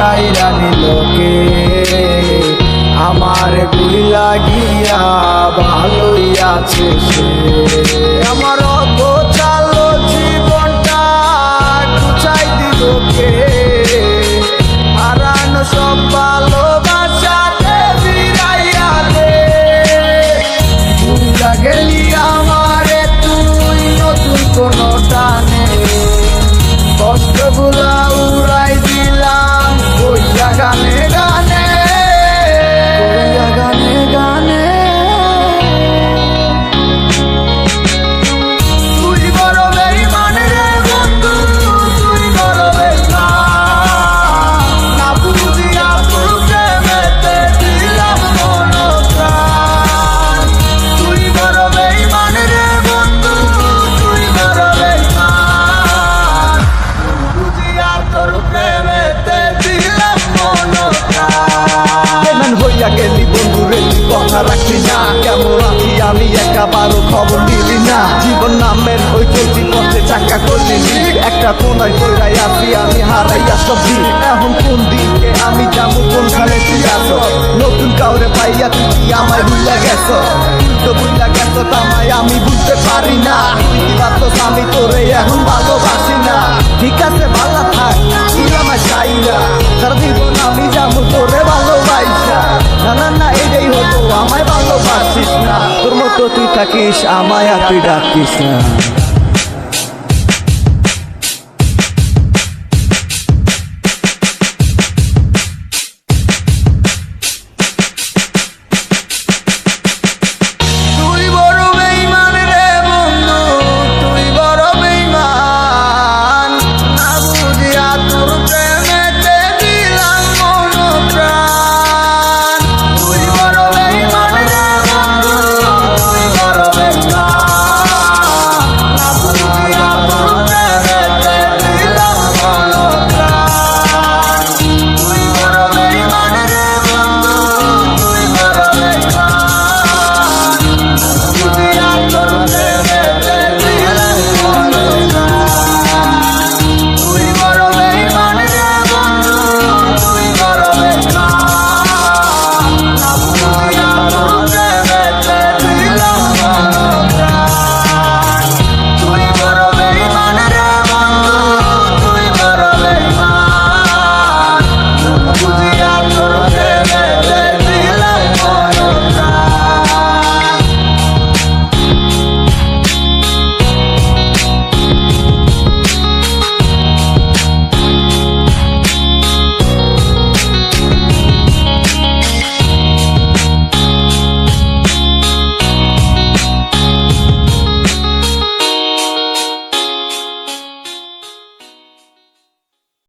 কাইরা নিলোকে আমার গুলা গিয়া ভালোই আছে সে। আমার অগোছালো জীবনটা গুছাই দিলোকে হারানো সব ভালোবাসাতে ফিরাইয়া দে। ভুইলা গেলি আমারে তুই নতুন কোনো টানে কষ্টগুলা উড়াই দিলাম কইয়া গানে গানে কইয়া গানে গানে। তুই বড় বেঈমান রে বন্ধু তুই বড় বেঈমান না বুঝিয়া তোর প্রেমেতে দিলাম মন প্রাণ। তুই বড় বেঈমান রে বন্ধু তুই বড় বেঈমান বুঝিয়া তোর প্রেমেতে দিলাম মন প্রাণ। বেঈমান হইয়া গেলি বন্ধু রে তুই কথা রাখলি না কেমন আছি আমি একাবারও খবর নিলি না। জীবন নামের ওই চলতি পথে চাকা করলি একটা কোনায় কইরাই আছি আমি হারাইয়া সবজি। এখন কোন দিকে আমি যাবো কোনখানে তুই আছো নতুন কাউরে পাইয়া তুই কি আমায় ভুইলা গেছ। তুই তো ভুইলা গেছ তামায় আমি বুঝতে পারি না তুই ভাবছস আমি তোরে এখন ভালোবাসি না। ঠিক আছে ভালো থাক তুই আমায় চাইরা সারা জীবন আমি যাবো তোরে ভালোবাসা। না না না এটাই হতো আমায় ভালোবাসিস না তোর মতো তুই থাকিস আমায় আর তুই ডাকিস না।